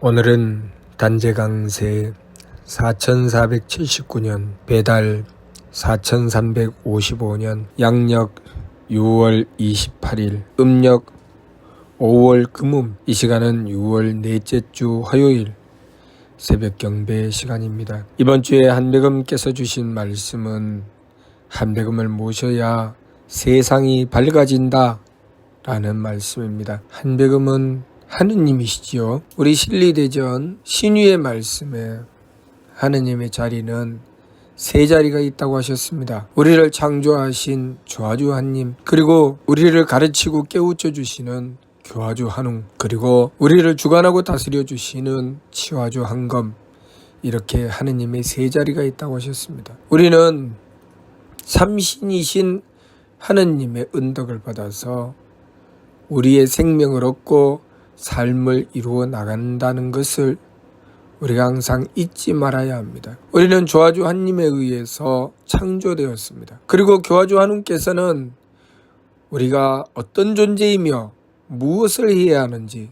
오늘은 단재강세 4479년 배달 4355년 양력 6월 28일 음력 5월 금음. 이 시간은 6월 넷째 주 화요일 새벽 경배 시간입니다. 이번 주에 한백음께서 주신 말씀은 한백음을 모셔야 세상이 밝아진다 라는 말씀입니다. 한백음은 하느님이시지요. 우리 신리대전 신유의 말씀에 하느님의 자리는 세 자리가 있다고 하셨습니다. 우리를 창조하신 조아주 하님, 그리고 우리를 가르치고 깨우쳐 주시는 교아주 한웅, 그리고 우리를 주관하고 다스려 주시는 치화주 한검, 이렇게 하느님의 세 자리가 있다고 하셨습니다. 우리는 삼신이신 하느님의 은덕을 받아서 우리의 생명을 얻고 삶을 이루어 나간다는 것을 우리가 항상 잊지 말아야 합니다. 우리는 조아주 하느님에 의해서 창조되었습니다. 그리고 교아주 하느님께서는 우리가 어떤 존재이며 무엇을 해야 하는지,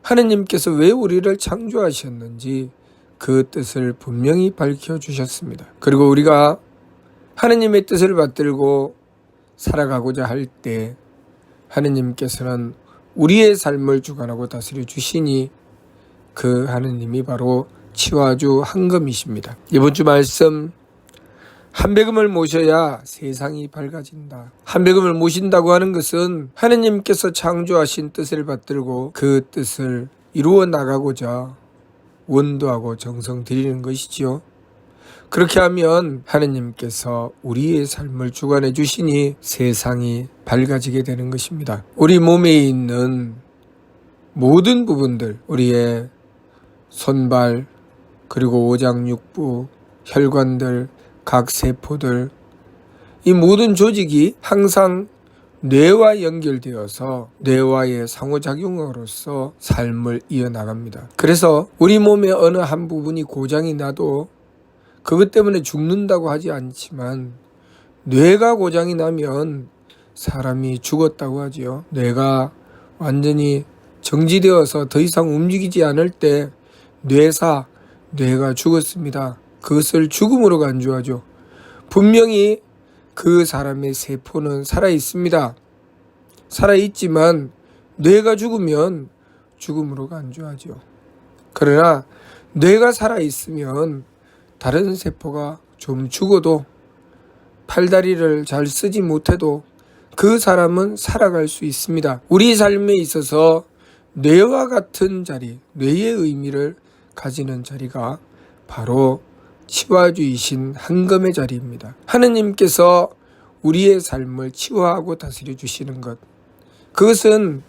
하느님께서 왜 우리를 창조하셨는지 그 뜻을 분명히 밝혀주셨습니다. 그리고 우리가 하느님의 뜻을 받들고 살아가고자 할 때 하느님께서는 우리의 삶을 주관하고 다스려 주시니 그 하느님이 바로 치화주 한검이십니다. 이번 주 말씀, 한백음을 모셔야 세상이 밝아진다. 한백음을 모신다고 하는 것은 하느님께서 창조하신 뜻을 받들고 그 뜻을 이루어 나가고자 원도하고 정성 들이는 것이지요. 그렇게 하면 하느님께서 우리의 삶을 주관해 주시니 세상이 밝아지게 되는 것입니다. 우리 몸에 있는 모든 부분들, 우리의 손발, 그리고 오장육부, 혈관들, 각 세포들, 이 모든 조직이 항상 뇌와 연결되어서 뇌와의 상호작용으로서 삶을 이어나갑니다. 그래서 우리 몸의 어느 한 부분이 고장이 나도 그것 때문에 죽는다고 하지 않지만 뇌가 고장이 나면 사람이 죽었다고 하지요. 뇌가 완전히 정지되어서 더 이상 움직이지 않을 때 뇌가 죽었습니다. 그것을 죽음으로 간주하죠. 분명히 그 사람의 세포는 살아있습니다. 살아있지만 뇌가 죽으면 죽음으로 간주하죠. 그러나 뇌가 살아있으면 다른 세포가 좀 죽어도 팔다리를 잘 쓰지 못해도 그 사람은 살아갈 수 있습니다. 우리 삶에 있어서 뇌와 같은 자리, 뇌의 의미를 가지는 자리가 바로 치화주이신 한검의 자리입니다. 하느님께서 우리의 삶을 치화하고 다스려 주시는 것, 그것은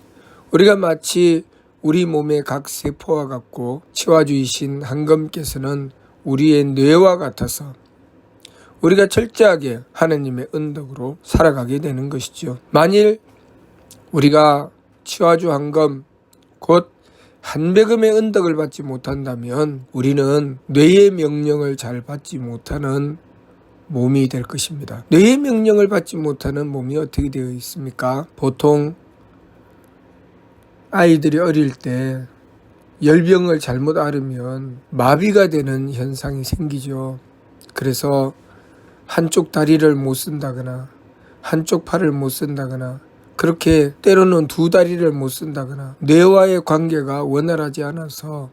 우리가 마치 우리 몸의 각 세포와 같고 치화주이신 한검께서는 우리의 뇌와 같아서 우리가 철저하게 하느님의 은덕으로 살아가게 되는 것이죠. 만일 우리가 치화주 한검, 곧 한백음의 은덕을 받지 못한다면 우리는 뇌의 명령을 잘 받지 못하는 몸이 될 것입니다. 뇌의 명령을 받지 못하는 몸이 어떻게 되어 있습니까? 보통 아이들이 어릴 때 열병을 잘못 앓으면 마비가 되는 현상이 생기죠. 그래서 한쪽 다리를 못 쓴다거나 한쪽 팔을 못 쓴다거나, 그렇게 때로는 두 다리를 못 쓴다거나 뇌와의 관계가 원활하지 않아서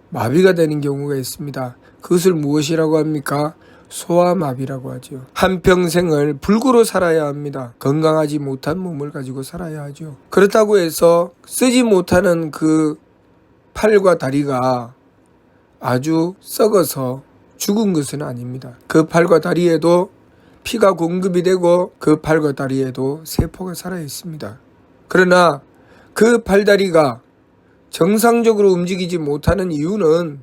마비가 되는 경우가 있습니다. 그것을 무엇이라고 합니까? 소아마비라고 하죠. 한평생을 불구로 살아야 합니다. 건강하지 못한 몸을 가지고 살아야 하죠. 그렇다고 해서 쓰지 못하는 그 팔과 다리가 아주 썩어서 죽은 것은 아닙니다. 그 팔과 다리에도 피가 공급이 되고 그 팔과 다리에도 세포가 살아 있습니다. 그러나 그 팔다리가 정상적으로 움직이지 못하는 이유는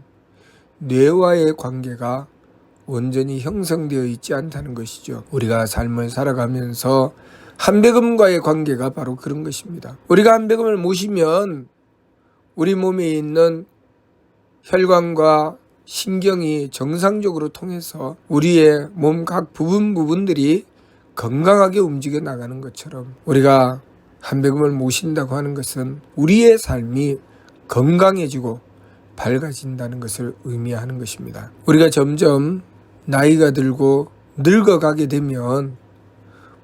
뇌와의 관계가 온전히 형성되어 있지 않다는 것이죠. 우리가 삶을 살아가면서 한백음과의 관계가 바로 그런 것입니다. 우리가 한백음을 모시면 우리 몸에 있는 혈관과 신경이 정상적으로 통해서 우리의 몸 각 부분들이 건강하게 움직여 나가는 것처럼 우리가 한백음을 모신다고 하는 것은 우리의 삶이 건강해지고 밝아진다는 것을 의미하는 것입니다. 우리가 점점 나이가 들고 늙어가게 되면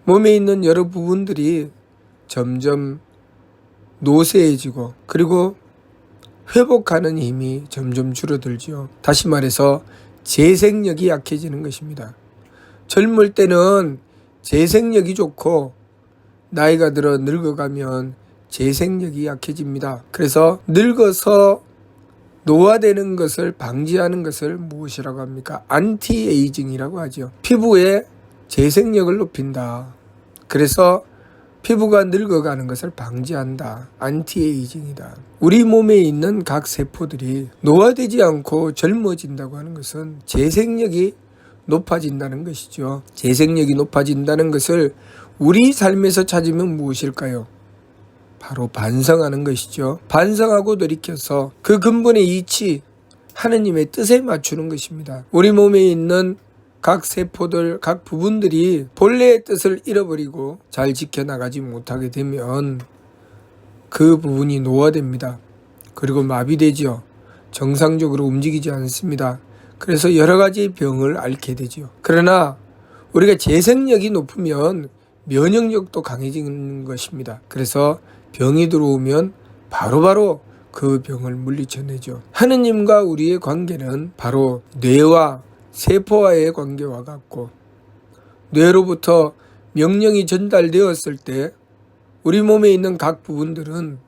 몸에 있는 여러 부분들이 점점 노쇠해지고 그리고 회복하는 힘이 점점 줄어들죠. 다시 말해서 재생력이 약해지는 것입니다. 젊을 때는 재생력이 좋고 나이가 들어 늙어가면 재생력이 약해집니다. 그래서 늙어서 노화되는 것을 방지하는 것을 무엇이라고 합니까? 안티에이징이라고 하죠. 피부의 재생력을 높인다. 그래서 피부가 늙어가는 것을 방지한다. 안티에이징이다. 우리 몸에 있는 각 세포들이 노화되지 않고 젊어진다고 하는 것은 재생력이 높아진다는 것이죠. 재생력이 높아진다는 것을 우리 삶에서 찾으면 무엇일까요? 바로 반성하는 것이죠. 반성하고 돌이켜서 그 근본의 이치, 하느님의 뜻에 맞추는 것입니다. 우리 몸에 있는 각 세포들, 각 부분들이 본래의 뜻을 잃어버리고 잘 지켜나가지 못하게 되면 그 부분이 노화됩니다. 그리고 마비되죠. 정상적으로 움직이지 않습니다. 그래서 여러 가지 병을 앓게 되죠. 그러나 우리가 재생력이 높으면 면역력도 강해지는 것입니다. 그래서 병이 들어오면 바로바로 그 병을 물리쳐내죠. 하느님과 우리의 관계는 바로 뇌와 세포와의 관계와 같고, 뇌로부터 명령이 전달되었을 때 우리 몸에 있는 각 부분들은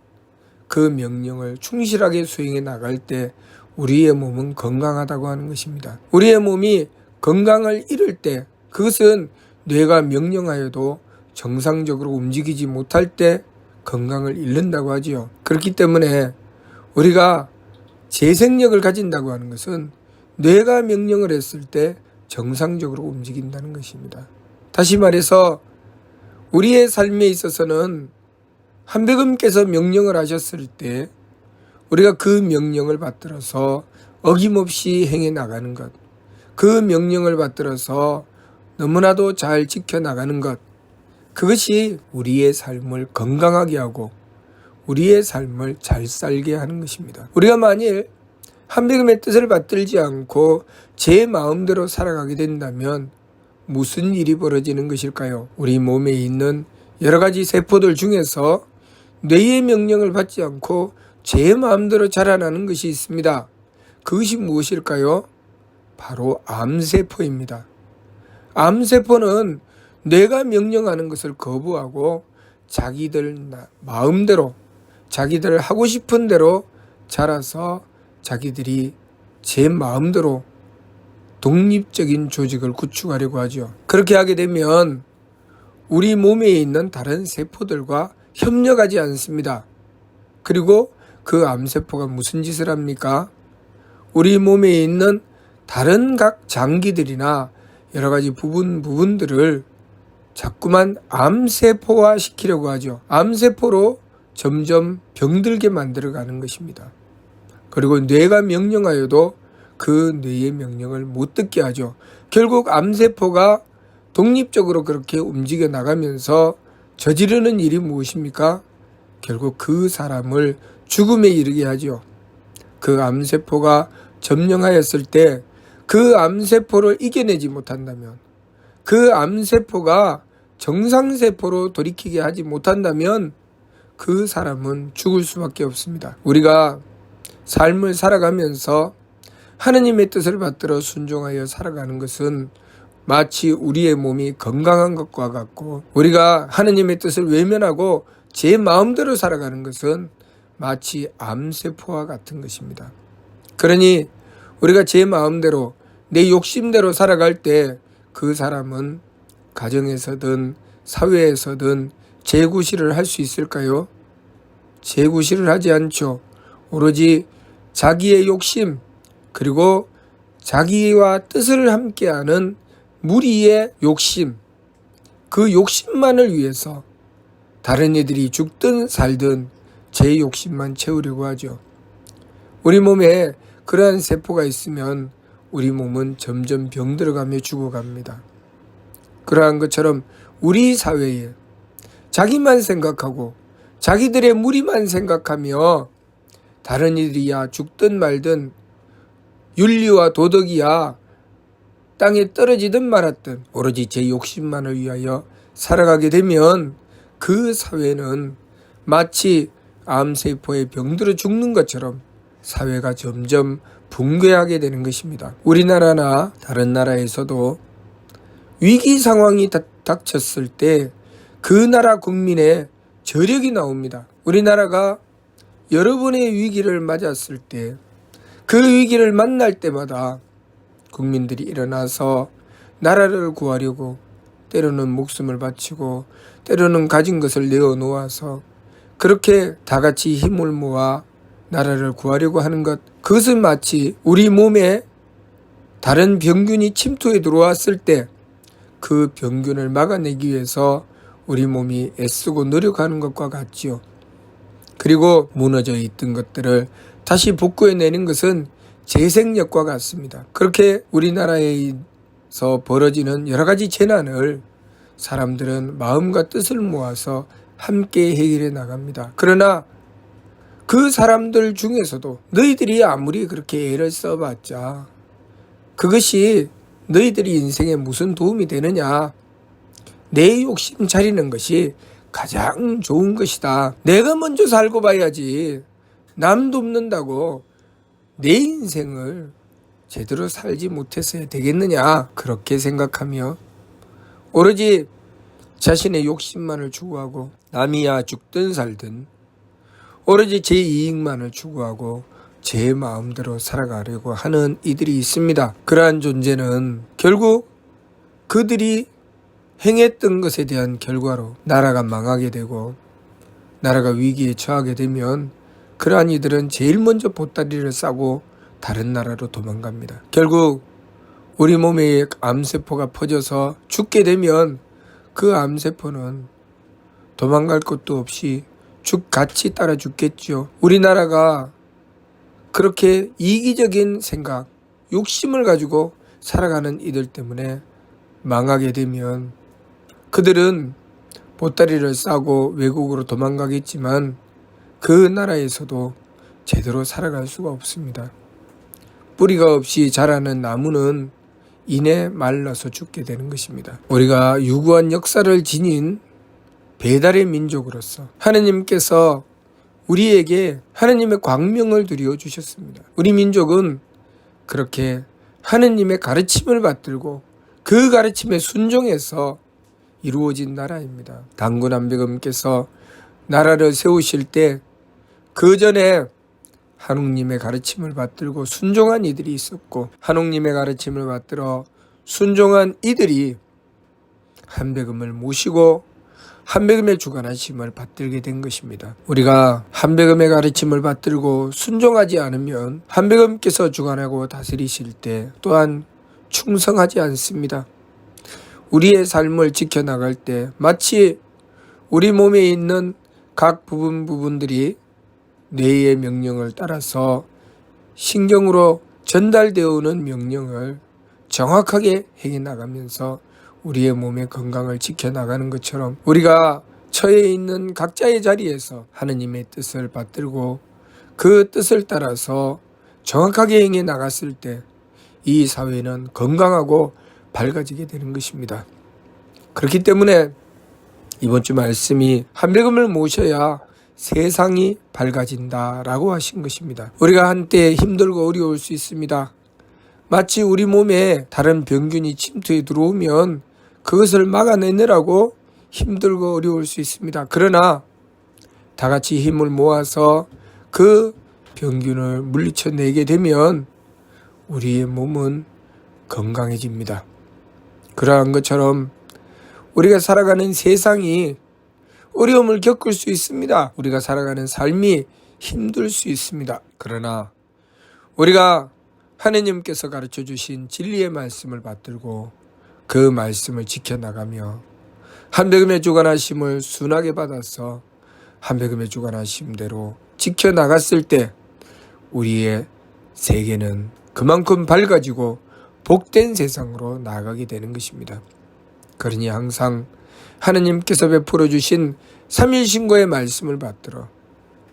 그 명령을 충실하게 수행해 나갈 때 우리의 몸은 건강하다고 하는 것입니다. 우리의 몸이 건강을 잃을 때, 그것은 뇌가 명령하여도 정상적으로 움직이지 못할 때 건강을 잃는다고 하지요. 그렇기 때문에 우리가 재생력을 가진다고 하는 것은 뇌가 명령을 했을 때 정상적으로 움직인다는 것입니다. 다시 말해서 우리의 삶에 있어서는 한백음께서 명령을 하셨을 때 우리가 그 명령을 받들어서 어김없이 행해 나가는 것, 그 명령을 받들어서 너무나도 잘 지켜나가는 것, 그것이 우리의 삶을 건강하게 하고 우리의 삶을 잘 살게 하는 것입니다. 우리가 만일 한백음의 뜻을 받들지 않고 제 마음대로 살아가게 된다면 무슨 일이 벌어지는 것일까요? 우리 몸에 있는 여러 가지 세포들 중에서 뇌의 명령을 받지 않고 제 마음대로 자라나는 것이 있습니다. 그것이 무엇일까요? 바로 암세포입니다. 암세포는 뇌가 명령하는 것을 거부하고 자기들 마음대로, 자기들 하고 싶은 대로 자라서 자기들이 제 마음대로 독립적인 조직을 구축하려고 하죠. 그렇게 하게 되면 우리 몸에 있는 다른 세포들과 협력하지 않습니다. 그리고 그 암세포가 무슨 짓을 합니까? 우리 몸에 있는 다른 각 장기들이나 여러 가지 부분들을 자꾸만 암세포화 시키려고 하죠. 암세포로 점점 병들게 만들어가는 것입니다. 그리고 뇌가 명령하여도 그 뇌의 명령을 못 듣게 하죠. 결국 암세포가 독립적으로 그렇게 움직여 나가면서 저지르는 일이 무엇입니까? 결국 그 사람을 죽음에 이르게 하죠. 그 암세포가 점령하였을 때 그 암세포를 이겨내지 못한다면, 그 암세포가 정상세포로 돌이키게 하지 못한다면 그 사람은 죽을 수밖에 없습니다. 우리가 삶을 살아가면서 하느님의 뜻을 받들어 순종하여 살아가는 것은 마치 우리의 몸이 건강한 것과 같고, 우리가 하느님의 뜻을 외면하고 제 마음대로 살아가는 것은 마치 암세포와 같은 것입니다. 그러니 우리가 제 마음대로 내 욕심대로 살아갈 때 그 사람은 가정에서든 사회에서든 재구실을 할 수 있을까요? 재구실을 하지 않죠. 오로지 자기의 욕심, 그리고 자기와 뜻을 함께하는 무리의 욕심, 그 욕심만을 위해서 다른 이들이 죽든 살든 제 욕심만 채우려고 하죠. 우리 몸에 그러한 세포가 있으면 우리 몸은 점점 병들어가며 죽어갑니다. 그러한 것처럼 우리 사회에 자기만 생각하고 자기들의 무리만 생각하며 다른 이들이야 죽든 말든 윤리와 도덕이야 땅에 떨어지든 말았든 오로지 제 욕심만을 위하여 살아가게 되면 그 사회는 마치 암세포에 병들어 죽는 것처럼 사회가 점점 붕괴하게 되는 것입니다. 우리나라나 다른 나라에서도 위기 상황이 닥쳤을 때 그 나라 국민의 저력이 나옵니다. 우리나라가 여러 번의 위기를 맞았을 때 그 위기를 만날 때마다 국민들이 일어나서 나라를 구하려고 때로는 목숨을 바치고 때로는 가진 것을 내어놓아서 그렇게 다 같이 힘을 모아 나라를 구하려고 하는 것, 그것은 마치 우리 몸에 다른 병균이 침투해 들어왔을 때 그 병균을 막아내기 위해서 우리 몸이 애쓰고 노력하는 것과 같지요. 그리고 무너져 있던 것들을 다시 복구해내는 것은 재생력과 같습니다. 그렇게 우리나라에서 벌어지는 여러 가지 재난을 사람들은 마음과 뜻을 모아서 함께 해결해 나갑니다. 그러나 그 사람들 중에서도 너희들이 아무리 그렇게 애를 써봤자 그것이 너희들이 인생에 무슨 도움이 되느냐. 내 욕심 차리는 것이 가장 좋은 것이다. 내가 먼저 살고 봐야지. 남 돕는다고 내 인생을 제대로 살지 못했어야 되겠느냐. 그렇게 생각하며 오로지 자신의 욕심만을 추구하고 남이야 죽든 살든 오로지 제 이익만을 추구하고 제 마음대로 살아가려고 하는 이들이 있습니다. 그러한 존재는 결국 그들이 행했던 것에 대한 결과로 나라가 망하게 되고 나라가 위기에 처하게 되면 그러한 이들은 제일 먼저 보따리를 싸고 다른 나라로 도망갑니다. 결국 우리 몸에 암세포가 퍼져서 죽게 되면 그 암세포는 도망갈 것도 없이 같이 따라 죽겠죠. 우리나라가 그렇게 이기적인 생각, 욕심을 가지고 살아가는 이들 때문에 망하게 되면 그들은 보따리를 싸고 외국으로 도망가겠지만 그 나라에서도 제대로 살아갈 수가 없습니다. 뿌리가 없이 자라는 나무는 이내 말라서 죽게 되는 것입니다. 우리가 유구한 역사를 지닌 배달의 민족으로서 하느님께서 우리에게 하느님의 광명을 드려 주셨습니다. 우리 민족은 그렇게 하느님의 가르침을 받들고 그 가르침에 순종해서 이루어진 나라입니다. 단군 안배금께서 나라를 세우실 때 그 전에 한옥님의 가르침을 받들고 순종한 이들이 있었고 한옥님의 가르침을 받들어 순종한 이들이 한배금을 모시고 한배금의 주관하심을 받들게 된 것입니다. 우리가 한배금의 가르침을 받들고 순종하지 않으면 한배금께서 주관하고 다스리실 때 또한 충성하지 않습니다. 우리의 삶을 지켜나갈 때 마치 우리 몸에 있는 각 부분들이 뇌의 명령을 따라서 신경으로 전달되어 오는 명령을 정확하게 행해 나가면서 우리의 몸의 건강을 지켜나가는 것처럼 우리가 처해 있는 각자의 자리에서 하느님의 뜻을 받들고 그 뜻을 따라서 정확하게 행해 나갔을 때 이 사회는 건강하고 밝아지게 되는 것입니다. 그렇기 때문에 이번 주 말씀이 한배금을 모셔야 세상이 밝아진다라고 하신 것입니다. 우리가 한때 힘들고 어려울 수 있습니다. 마치 우리 몸에 다른 병균이 침투해 들어오면 그것을 막아내느라고 힘들고 어려울 수 있습니다. 그러나 다 같이 힘을 모아서 그 병균을 물리쳐내게 되면 우리의 몸은 건강해집니다. 그러한 것처럼 우리가 살아가는 세상이 어려움을 겪을 수 있습니다. 우리가 살아가는 삶이 힘들 수 있습니다. 그러나 우리가 하느님께서 가르쳐 주신 진리의 말씀을 받들고 그 말씀을 지켜나가며 한배금의 주관하심을 순하게 받아서 한배금의 주관하심대로 지켜나갔을 때 우리의 세계는 그만큼 밝아지고 복된 세상으로 나아가게 되는 것입니다. 그러니 항상 하느님께서 베풀어 주신 삼일신고의 말씀을 받들어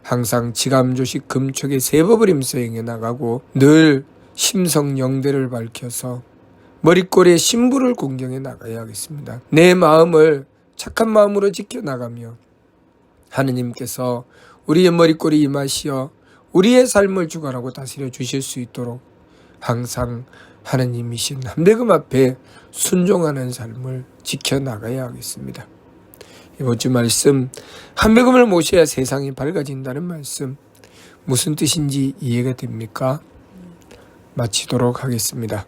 항상 지감조식 금촉의 세법을 힘써 나가고 늘 심성영대를 밝혀서 머릿골에 신부를 공경해 나가야 하겠습니다. 내 마음을 착한 마음으로 지켜나가며 하느님께서 우리의 머릿골에 임하시어 우리의 삶을 주관하고 다스려 주실 수 있도록 항상 하느님이신 한백음 앞에 순종하는 삶을 지켜나가야 하겠습니다. 이번 주 말씀, 한백음을 모셔야 세상이 밝아진다는 말씀, 무슨 뜻인지 이해가 됩니까? 마치도록 하겠습니다.